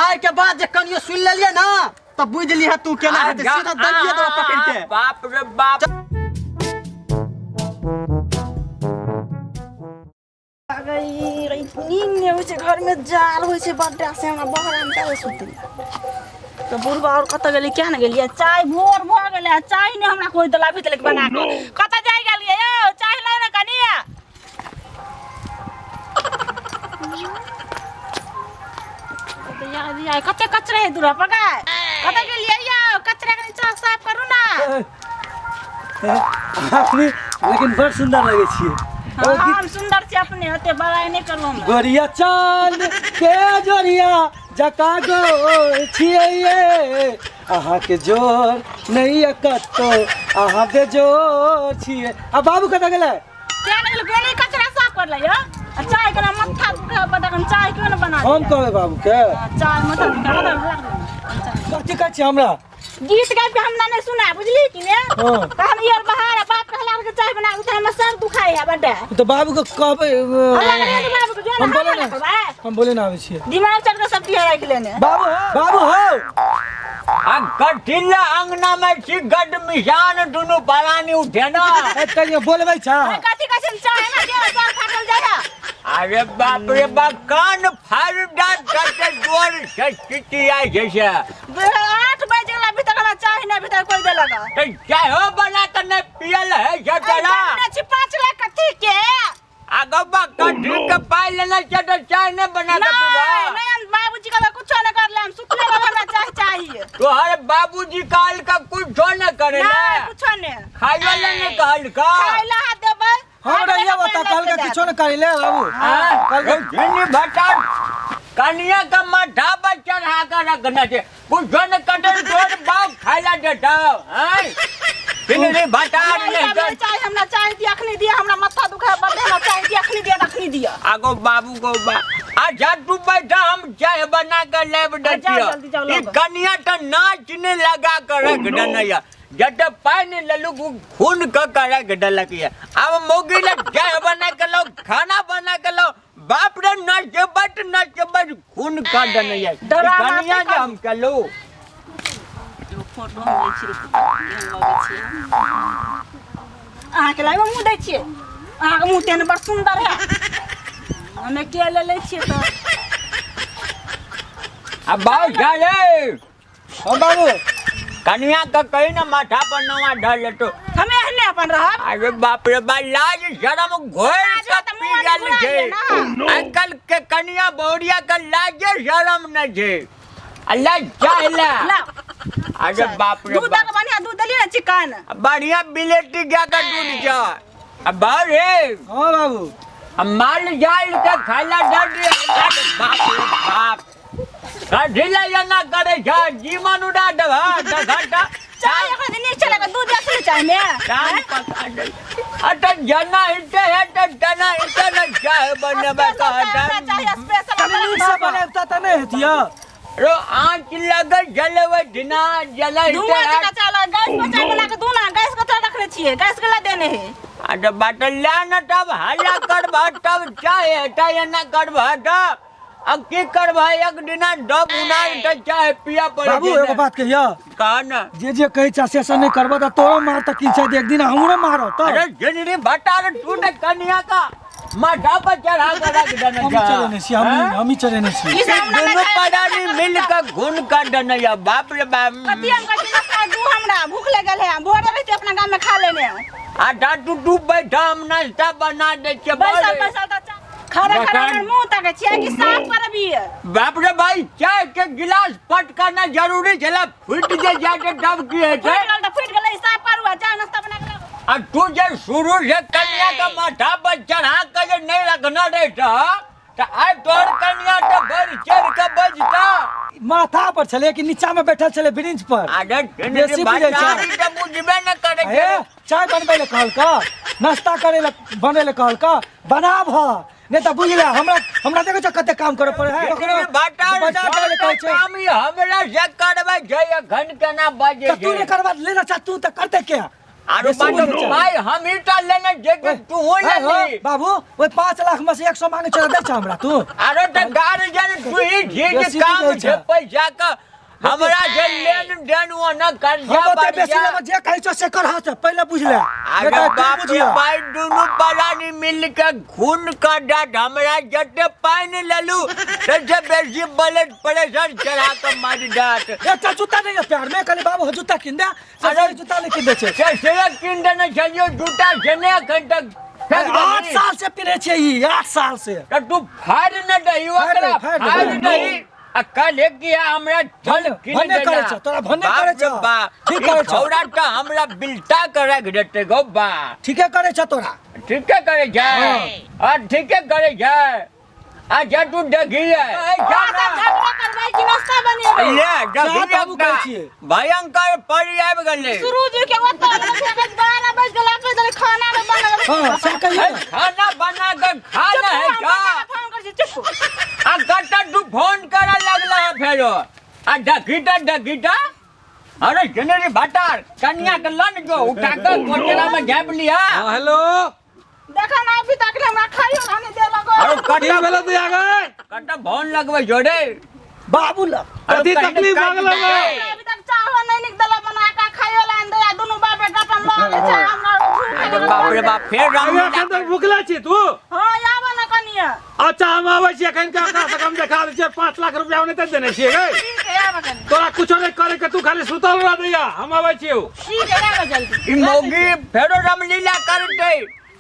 चाय के बाद जे कनियो सुन लेलिए ना तब बुझ लिया तू केना हेते सीधा दबिए दो पकड़ के। बाप रे बाप। नींद नहीं होय घर में जाल होय छै बड्डा से हमरा बहरा में जाय सुतली तो बुढ़बा और कत गेली क्या न गेलिए चाय भोर भ गेले चाय ने हमरा कोई दला भी तलक बना के कत जाय गेलिए यो चाय ले न कनिया तो यार कते कचरा है दूरा पका कत गेलिए यो कचरा के नीचा साफ करू ना। अपनी लेकिन बड़ सुंदर लगे छी। हम सुंदर से अपने हते बड़ाई नहीं करू हम गोरिया चांद के जोरिया जका गो छिए ये आहा के जोर नहीं कतो आहा बे जोर छिए। अब बाबू कत गेले क्या नहीं गेली कचरा साफ कर ले यो चाय के मत्था दुखा बता हम चाय क्यों न बना हम कहबे बाबू के चाय मत्था दुखा कथि कहै छी हमरा गीत गाबि के हमरा नहीं सुना बुझली कि ने त हम यार बाहर बाप कहला के चाय बना के हम सर दुखाई है बड्डा तो बाबू के कहबे हम बोले ना आवे छी दिमाग चक्र सब पिया राख लेने बाबू हो आ गठिला अंगना में छी गड मिशान दुनु परानी उठे ना ए कनिया बोलबै छा कथि कछन चाय ना दे सर फाटल जाया। अरे बाप रे बाप कान फाड़ डाट करके जोर से चिट्ठी आई जैसे 8 बजे ला भीतर का चाय ना भीतर कोई दे लगा तो चाय हो बना के नहीं पियल है जटला ना 5 लाख कथि के आगबा कढी के पाई लेना चट चाय नहीं बना के पीवा नहीं हम बाबूजी का कुछ न कर ले हम सुतले वाला हमरा चाय चाहिए तोहरे बाबूजी काल का कुछ न करे ना ना कुछ न खाइयो ले काल का खाइला हाथ देबे हमरा ये बता कल के किछो न करि ले बाबू कल के झिनी भटा कनिया का माथा पर चढ़ा कर रखना है कुछ न कटल तोड़ बाप खाइला देता हैं झिनी भटा नहीं चाय हमरा चाय दिया अखनी दिया हमरा माथा दुखा बड़े हमरा चाय दिया अखनी दिया आगो बाबू को बा आजा तू बैठा हम चाय बना कर लेब दतिया ई कनिया त नाच ने लगा कर रख दनया जट पानी ललू खून क कर रख दलकिया अब मोगी ले चाय बना के लो खाना बना के लो बाप रे नाच बट खून का दनया कनिया जे हम के लो फोटो हम लै छी लगे छी आ के लाइव मुंह दै छी आ के मुंह तेन बड़ सुंदर है हमें के ले छी तो अब बाऊ जाले हम बाबू कनिया का कहीं ना माथा पर नवा ढल तो हमें हने अपन रहब अरे बाप रे बा लाज शरम घोर का पी गल छे अंकल के कनिया बोरिया का लाज शरम न छे अल्लाह चाहला अरे बाप रे दूध का बढ़िया दूध दली ना चिकन बढ़िया बिलेटी क्या का दूध जा अब रे हां बाबू अब माल जाल के खाला डर बाप रे बाप ढीला या ना करे जा जीवन उड़ा दवा घंटा चाय का दिन चलेगा दूध असली चाय में कान पका दे अट जना हिटे है त जना हिटे न चाय बनबे का चाय स्पेशल तनी से बनाता त नहीं हतिया रो आंच लगे जलवे दिना जला हिटे धुआं का चला गैस पर चाय बना के दू ना गैस को तो रखले छिए गैस के ला देने है अरे बाटला न तब हल्ला करबा तब चाय हटा या ना करबा त अब की करबा एक दिना डब उनार त चाय पिया पड़े बाबू एगो बात कहिया कान जे कहि चा सेशन नहीं करबा त तोरो मार त की छै एक दिन हमरो मारो त अरे जिंदगी भटार तू ने कन्या का माथा पर चढ़ा कर रख देना हम चले नहीं छी हम ही चले नहीं छी दोनों पदानी मिल के घुन का डनया बाप रे बाप कति हम कति ना दू हमरा भूख लगल है भोरे रहते अपना गांव में खा लेने आटा टू बैठा हम नाश्ता बना दे के पैसा खाना खाना मुंह तक छिया कि साफ करबी बाप रे भाई चाय के गिलास पट करना जरूरी छला फुट जे जाके डब की है फुट गेलै साफ करू चाय नाश्ता बना के आ तू जे शुरू से कन्या का माथा पर चढ़ा के नहीं रखना रहता त आई तोर कन्या तो बढ़ चढ़ के बजता माथा पर चले कि नीचा में बैठल चले ब्रिंच पर अरे बेसी बुझै छै त बुझबे न करे ए चाय बनबै ले कहल का नाश्ता करे ले बने ले कहल का बनाब ह नहीं तो बुझ ले हमरा देखो छ कते काम करे पड़े है ओकरे बाजार बाजार ले कहै छै काम ही हमरा से करबे जय घन के ना बजे तू ने करबा लेना चाह तू त करते क्या अरे भाई हम ही तो लेने जेके तू हो ले बाबू वो 5 लाख में से 100 मांगे चल दे छ हमरा तू। अरे तो गार्जियन तू ही जे काम छे पैसा का हमरा जे लेन देन वो न कर्जा हम बढ़ ते बेसी गया। में जे कहै छ से कर हाथ पहले बुझ ले। अरे बाप रे भाई दोनों परानी मिल के खून का डाट हमरा जटे पानी लेलू से बेसी ब्लड प्रेशर चढ़ा के मार डाट। एकटा जूता नहीं है प्यार में कहले बाबू जूता किन दे अरे जूता लेके दे छे से किन देने चाहिए जूता जने घंटा 8 साल से पिने छे ई 8 साल से तो तू फाड़ न दही ओकरा फाड़ दही कल किया हमरा चल भन्ने करे छ तोरा भन्ने करे छ ठीक करे छ छोरा त हमरा बिल्टा करे देते गो बा ठीके करे छ तोरा ठीके करे जाए आ ठीके करे जाए आ जा तू डगी है जा झगड़ा करवाई की नाश्ता बनी ले डगी भयंकर पड़ी आब गेले शुरू जी के ओत 12 बज गेला पे खाना में बना हां से कहिए खाना बना के खाना है का फोन कर चुप आ गट्टा तू फोन करा लगला है फेरो आ डगीटा अरे जनरी भाटार कन्या के लन जो उठा के कोचरा में झाप लिया हेलो देखा ना अभी तक हमरा खाइयो ना नहीं दे लगो अरे कटिया भेल तू आ गए कट्टा फोन लगवे जोड़े बाबू ला कथी तकलीफ आ गेल अभी तक चाहो नहीं निक दला बना के खाइयो ला दे दोनों बाप बेटा अपन लोग छै हमरा बाप रे बाप फेर राम एखन तक भुखले छी तू हां आबो ना कनिया अच्छा हम आबै छी एखन का से कम देखा दे छै 5 लाख रुपया ओने तक देने छियै गै ठीक है आबो कनिया तोरा कुछो नहीं करे के तू खाली सुतल रह दैया हम आबै छी ठीक है आबो जल्दी ई मौगी फेरो रामलीला करते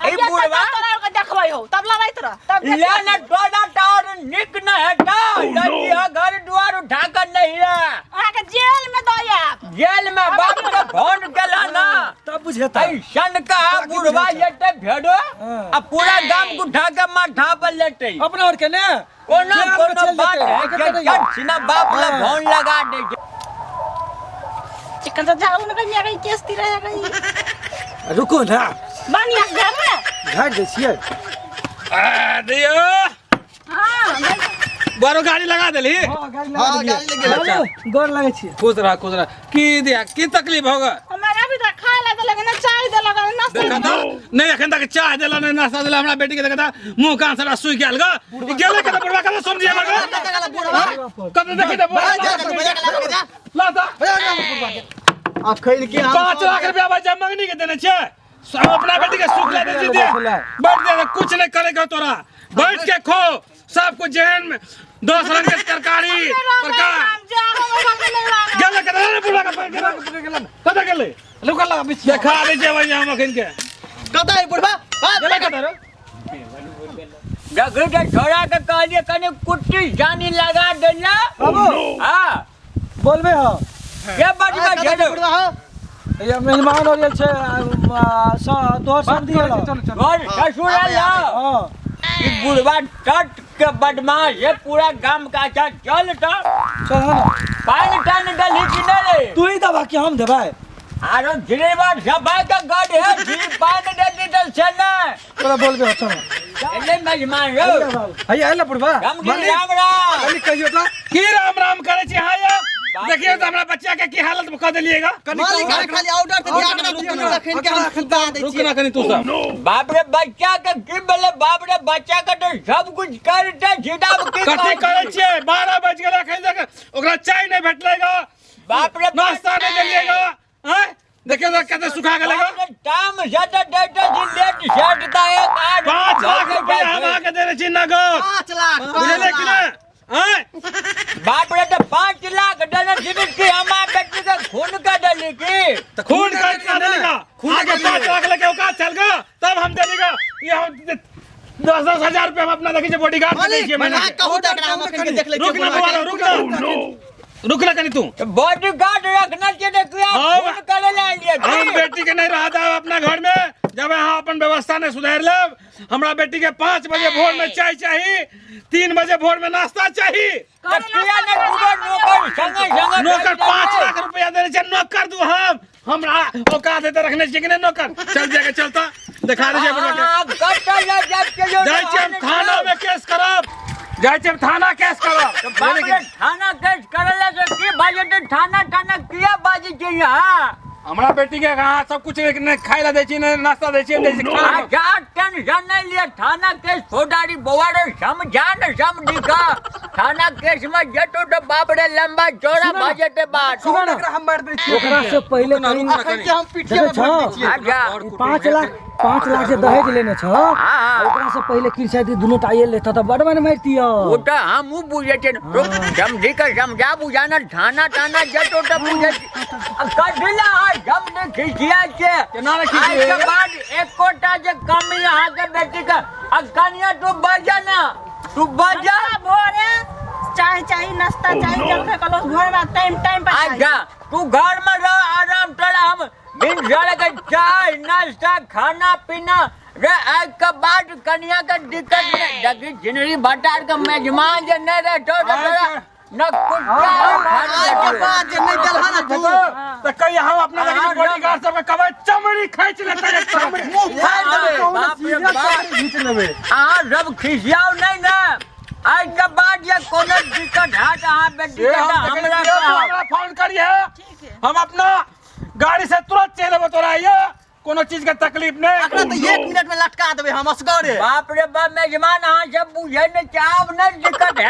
ई बुढ़वा तोरा के देखबै हो तब लड़ाई तोरा तब ले न टोडा टावर निक न हटा लगिया घर द्वार उठा कर नहीं है आ के जेल में दया जेल में बाप के फोन केला ना तब बुझेता ऐसन का बुढ़वा येते भेड़ो आ पूरा गांव को उठा के माथा पर लेते अपना और के ने कोनो बात है के सीना बाप ला फोन लगा दे चिकन तो झाड़ू में कनिया गई केस ती रह गई रुको ना बानिया घर में घाट दे छियै आ दियो हां बारो गाड़ी लगा देली हां गाड़ी लगे गोर लगे छियै खुश रह की दिया की तकलीफ होगा हमारा अभी तक खाए ला देलक ना चाय देलक ना नाश्ता देखा था नहीं एखन तक चाय देला नहीं नाश्ता देला हमरा बेटी के देखा था मुंह कान से सुई गेल ग गेले के बुढ़वा के समझी हमरा कब देखि दे ला ता आ खैल के 5 लाख रुपया भाई जमगनी के देने छे सब अपना बेटी के सुख ले दे दे बैठ दे कुछ नहीं करेगा तोरा बैठ के खो सब कुछ जहन में 10 रंग के तरकारी प्रकार गेले के रे बुढ़वा के गेले कत गेले लुका लगा बीच देखा दे जे भाई हम अखन के कता है बुढ़वा गेले कत रे जगह के छोड़ा के कहलिए कने कुट्टी जानी लगा देला बाबू हां बोलबे हो के बात का जेड़ो बुढ़वा ये मेहमान और ये छे तोहर संधी है और ससुर ला हां ई बुढ़वा टट के बदमाश है पूरा गांव का चल तो चल ना पानी टान डली कि नहीं तू ही दबा के हम देबै आरो ड्राइवर सबाई का गाड़ी है जी पानी दे डीजल से ना तोरा बोलबे हो चल एले मेजमान रो हई आइला बुढ़वा हम की राम राम कनी कहियो त की राम राम करे छी हां ये देखिए तो हमरा बच्चा के की हालत कर देलिएगा मालिक खाली ऑर्डर तो दिया के रुक रखन के हम खुदा दे रुक ना कनी तू सब बाप रे बच्चा के की बोले बाप रे बच्चा के तो सब कुछ करते जिडाब की कथी करे छिए 12 बज गेल एखन तक ओकरा चाय नहीं भेटलेगा बाप रे नाश्ता नहीं देलिएगा हैं देखिए तो कैसे सुखा गेलेगा टाइम ज्यादा डेटा जी लेट सेटता है 5 लाख रुपया हम आके देने छी नगद 5 लाख बुझले कि नहीं हैं बाप रे तो 5 लाख डले जिबित की हमार बेटी का खून का डली की तो खून का इतना देगा आगे 5 लाख लेके औकात चल गया तब हम देगा ये हम 10-10 हजार रुपया हम अपना देखिए बॉडीगार्ड को मालिक देखिए मैं मैंने कहू तक हम के देख ले रुक ना बुआ रुक ना कनी तू बॉडीगार्ड रखना चाहिए कि आप खून करे ले लिए हम बेटी के नहीं रहा था अपना घर में जब यहाँ अपन व्यवस्था ने सुधार ले हमरा बेटी के 5 बजे भोर में चाय चाहिए 3 बजे भोर में नाश्ता चाहिए नौकर 5 लाख रुपया देने चाहिए नौकर दू हमरा औकात है तो रखने चाहिए कि नहीं नौकर चल जाके चलता दिखा दीजिए जाए हम थाना में केस करब जाए थाना केस करब थाना केस करला से की बाजे तो थाना किया बाजी चाहिए हां हमरा बेटी के कहाँ सब कुछ ने खाई ला दे छी ने नाश्ता दे छी दे छी खाना आजा टेंशन नहीं लिया थाना केस फोडारी बोवाड़ो समझा न समझी का थाना केस में जटो तो बाबड़े लंबा चौड़ा भाजते बात सुनो ना हम मार दे छी ओकरा से पहले कहीं अखन के हम पिटिया में भर दे छी आजा 5 लाख से दहेज लेने छ हाँ। ओकरा से पहले किरसाती दुनो टाइल लेता त बड़ मन मारतियो वो तो हम बुझे छे समझी का समझा बुझाना थाना थाना जटो तो बुझे कढला जब ने खिसिया छे केना रे आज खिसिया के बाद एक कोटा जे कमी यहाँ के बेटी का कनिया तू बजा ना तू बजा भोरे चाय चाय नाश्ता चाय जलखै कलो भोर में टाइम टाइम पे आजा तू घर में रह आराम तोड़ा हम दिन सारे का चाय नाश्ता खाना पीना रे आज के बाद कन्या का दिक्कत नहीं देखी जिनरी भटार का मेजमान जे नहीं रहे तो न कुत्ता आज के बाद जे नहीं दलहाना तू तो कहीं हम अपना लगे बॉडीगार्ड सब कबे चमड़ी खींच लेते एक चमड़ी मुंह फाड़ देबे बाप रे बाप खींच लेबे हाँ सब खिसियाओ नहीं ना आज के बाद ये कोनो दिक्कत है तो हाँ बेटी ये का हम हमरा हमरा फोन करिए हम अपना गाड़ी से तुरंत चले बो तोरा ये कोनो चीज के तकलीफ नहीं अकरा तो 1 मिनट में लटका देबे हम असगरे बाप रे बाप मेजमान हाँ सब बुझे न चाव न दिक्कत है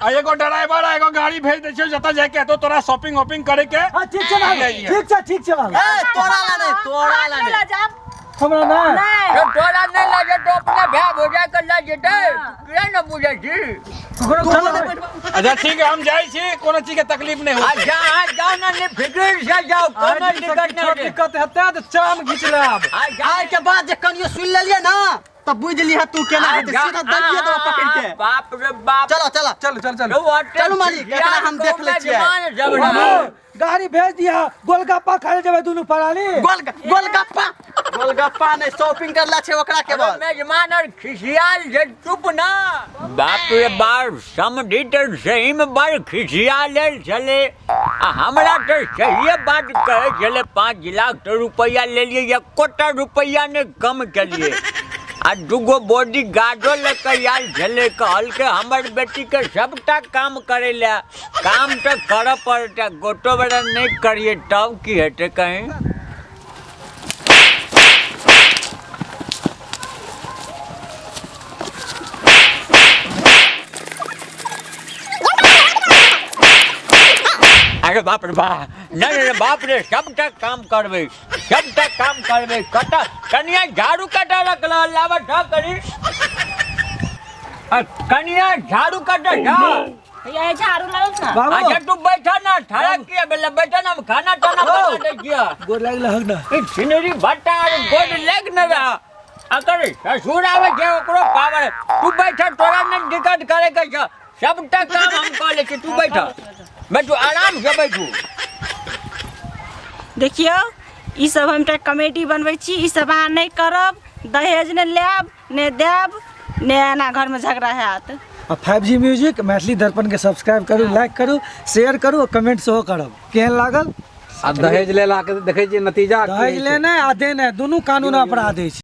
आ एगो ड्राइवर एगो गाड़ी भेज दे छियो जता जाके तो तोरा शॉपिंग वॉपिंग करे के हां ठीक छै भाई ठीक छै भाई ए तोरा ला नहीं हमरा ना तो तोरा नहीं लगे तो अपने भैया भोजा कर ला जेते क्या न बुझे छी अच्छा ठीक है हम जाई छी कोनो चीज के तकलीफ नहीं हो अच्छा हाँ जाओ ना नि फिक्र से जाओ कोनो दिक्कत नहीं होते दिक्कत हेतै त चाम घीच लेब आज के बाद जे कनियो सुन लेलिए ना तब बुझ लिया तू केना हेते सीधा दबिए दो पकड़ के बाप रे बाप चलो चलो चल चलो मालिक एकरा हम देख ले छियै गाड़ी भेज दिया गोलगप्पा खाए जेबै दुनु पराली गोलगप्पा नहीं शॉपिंग करला छै ओकरा के बाद मेजमान और खिसियाल जे चुप ना बाप रे बाप समझी तो सही में बड़ खिसियाल चले हमरा तो सही बात कहे चले 5 लाख रुपया ले लिए 1 कोटा रुपया ने कम के लिए आ दुगो बॉडी गार्डो लेके आयल झले कहल के हमर बेटी के सबटा काम करे ले काम तो कर पड़ता गोटो बड़ा नहीं करिए तब की हेते कहीं अरे बाप रे नहीं बाप रे सबटा काम करबे कटा कनिया झाड़ू कटा रखला लावा ढा करी कनिया झाड़ू कटा ढा ये झाड़ू लाओ ना बाबू अच्छा तू बैठा ना ठहरा किया बेला बैठा ना हम खाना टाना बना दे किया गोर लागल हक ना ई सिनरी भट्टा और गोद लेग न रहा अगर ससुर आवे जे ओकरो पावर तू बैठा तोरा न दिक्कत करे के छ सबटा काम हम कर ले छी तू बैठा बैठू आराम से बैठू देखियो ई सब हम त कमेटी बनबै छी ई सब अहाँ नहीं करब दहेज ने लेब ने देब ने ना घर में झगड़ा हैत 5G म्यूजिक मैथिली दर्पण के सब्सक्राइब करू लाइक करू शेयर करू और कमेंट सेहो करब केहन लागल आ दहेज लेला के देखै छियै नतीजा दहेज लेने आ देने दुनू कानून अपराध अछि।